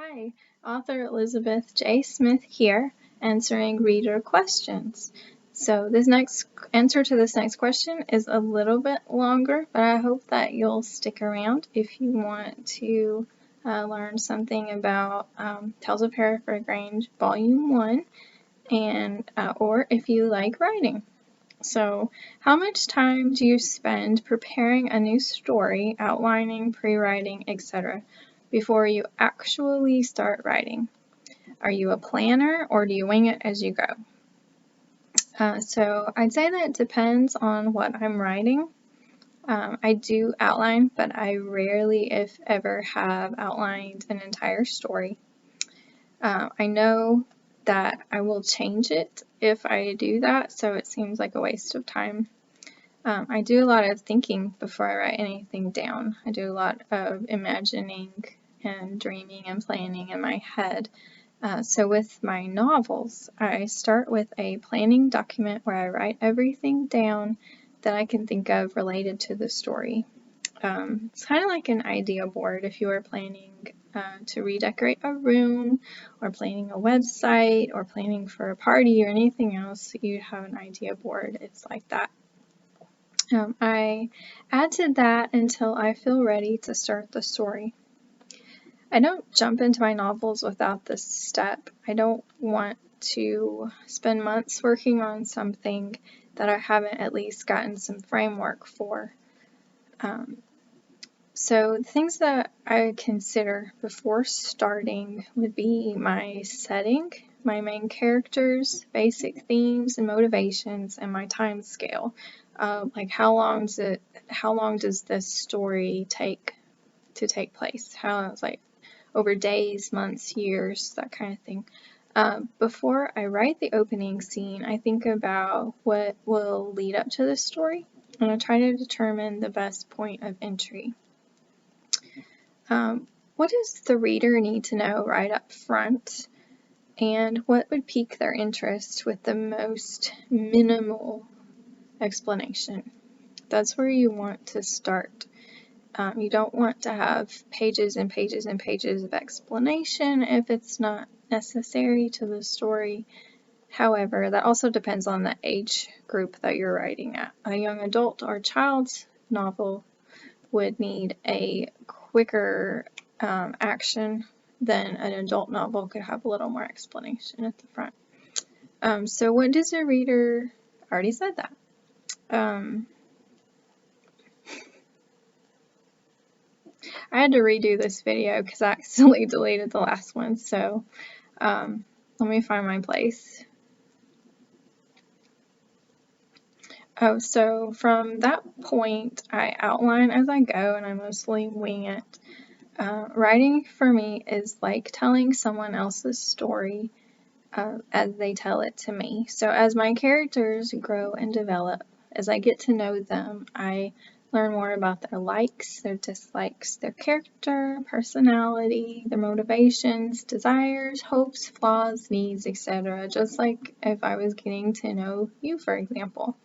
Hi, author Elizabeth J. Smith here, answering reader questions. So this next answer to this next question is a little bit longer, but I hope that you'll stick around if you want to learn something about Tales of Hereford Grange Volume 1, and or if you like writing. So, how much time do you spend preparing a new story, outlining, pre-writing, etc., before you actually start writing? Are you a planner or do you wing it as you go? So, I'd say that it depends on what I'm writing. I do outline, but I rarely, if ever, have outlined an entire story. I know that I will change it if I do that, so it seems like a waste of time. I do a lot of thinking before I write anything down. I do a lot of imagining and dreaming and planning in my head. So with my novels, I start with a planning document where I write everything down that I can think of related to the story. It's kind of like an idea board if you are planning to redecorate a room, or planning a website, or planning for a party or anything else. You have an idea board. It's like that. I add to that until I feel ready to start the story. I don't jump into my novels without this step. I don't want to spend months working on something that I haven't at least gotten some framework for. So the things that I consider before starting would be my setting, my main characters, basic themes and motivations, and my time scale. Like how long does this story take to take place? It's like over days, months, years, that kind of thing. Before I write the opening scene, I think about what will lead up to the story, and I try to determine the best point of entry. What does the reader need to know right up front, and what would pique their interest with the most minimal explanation? That's where you want to start. You don't want to have pages and pages and pages of explanation if it's not necessary to the story. However, that also depends on the age group that you're writing at. A young adult or child's novel would need a quicker action than an adult novel could have a little more explanation at the front. So what does a reader, I already said that. I had to redo this video because I accidentally deleted the last one, so let me find my place. Oh, so from that point, I outline as I go and I mostly wing it. Writing for me is like telling someone else's story as they tell it to me. So as my characters grow and develop, as I get to know them, I learn more about their likes, their dislikes, their character, personality, their motivations, desires, hopes, flaws, needs, etc. Just like if I was getting to know you, for example.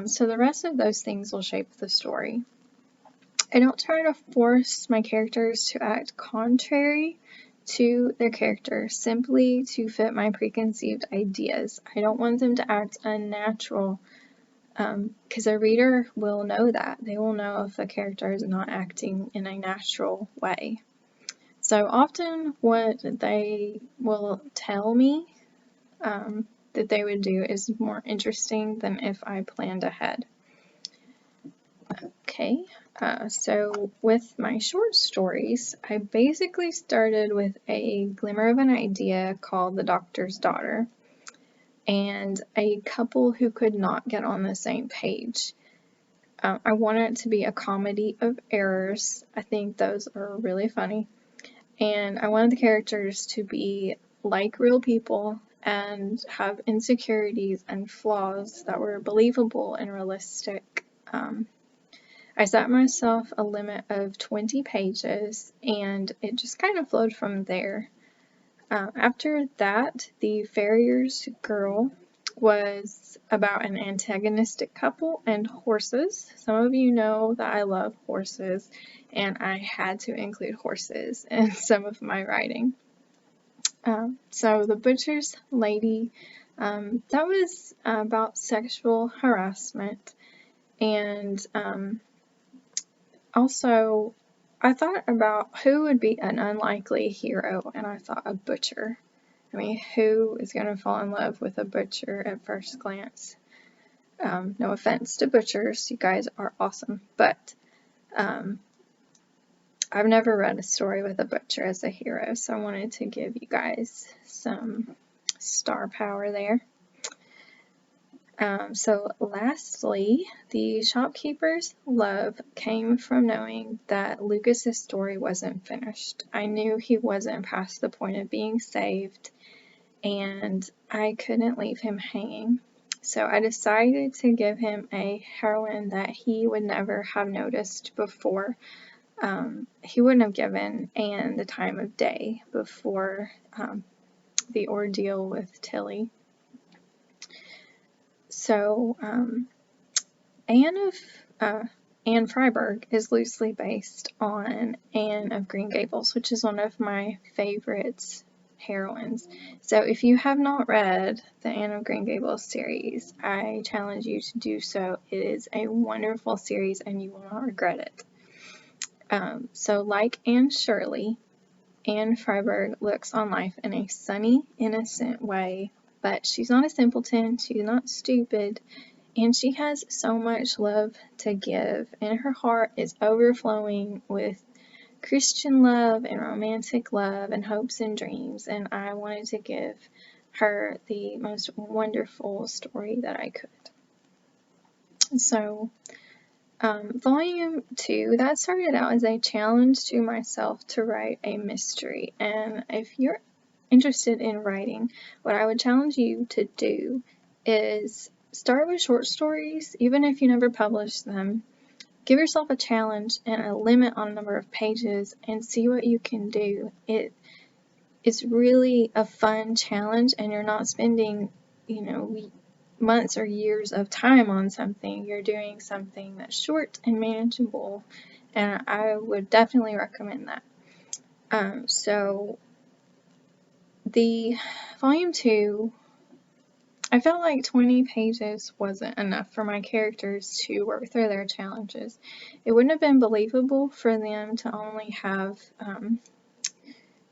So the rest of those things will shape the story. I don't try to force my characters to act contrary to their character simply to fit my preconceived ideas. I don't want them to act unnatural because a reader will know that. They will know if the character is not acting in a natural way. So often what they will tell me that they would do is more interesting than if I planned ahead. Okay, so with my short stories, I basically started with a glimmer of an idea called The Doctor's Daughter and a couple who could not get on the same page. I wanted it to be a comedy of errors. I think those are really funny. And I wanted the characters to be like real people and have insecurities and flaws that were believable and realistic. I set myself a limit of 20 pages, and it just kind of flowed from there. After that, the farrier's girl was about an antagonistic couple and horses. Some of you know that I love horses, and I had to include horses in some of my writing. So the butcher's lady, that was about sexual harassment, and also I thought about who would be an unlikely hero, and I thought a butcher. I mean, who is going to fall in love with a butcher at first glance? No offense to butchers, you guys are awesome, but I've never read a story with a butcher as a hero, so I wanted to give you guys some star power there. So lastly, the shopkeeper's love came from knowing that Lucas's story wasn't finished. I knew he wasn't past the point of being saved, and I couldn't leave him hanging. So I decided to give him a heroine that he would never have noticed before. He wouldn't have given Anne the time of day before the ordeal with Tilly. So Anne Freiberg is loosely based on Anne of Green Gables, which is one of my favorite heroines. So if you have not read the Anne of Green Gables series, I challenge you to do so. It is a wonderful series and you will not regret it. So like Anne Shirley, Anne Freiberg looks on life in a sunny, innocent way, but she's not a simpleton, she's not stupid, and she has so much love to give, and her heart is overflowing with Christian love and romantic love and hopes and dreams, and I wanted to give her the most wonderful story that I could. So Volume 2, that started out as a challenge to myself to write a mystery, and if you're interested in writing, what I would challenge you to do is start with short stories, even if you never publish them. Give yourself a challenge and a limit on the number of pages and see what you can do. It's really a fun challenge, and you're not spending, months or years of time on something. You're doing something that's short and manageable, and I would definitely recommend that. So the Volume 2, I felt like 20 pages wasn't enough for my characters to work through their challenges. It wouldn't have been believable for them to only have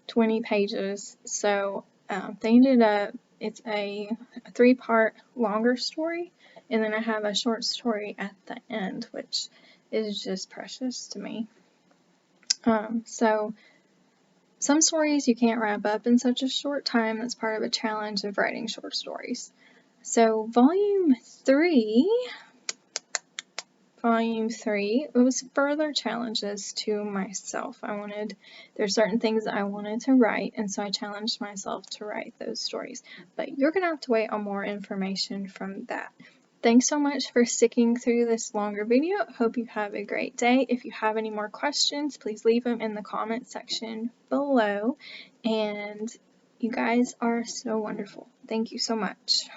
20 pages, so they ended up, it's a 3-part longer story, and then I have a short story at the end, which is just precious to me. So some stories you can't wrap up in such a short time. That's part of a challenge of writing short stories. So Volume 3, it was further challenges to myself. There's certain things I wanted to write, and so I challenged myself to write those stories. But you're going to have to wait on more information from that. Thanks so much for sticking through this longer video. Hope you have a great day. If you have any more questions, please leave them in the comment section below. And you guys are so wonderful. Thank you so much.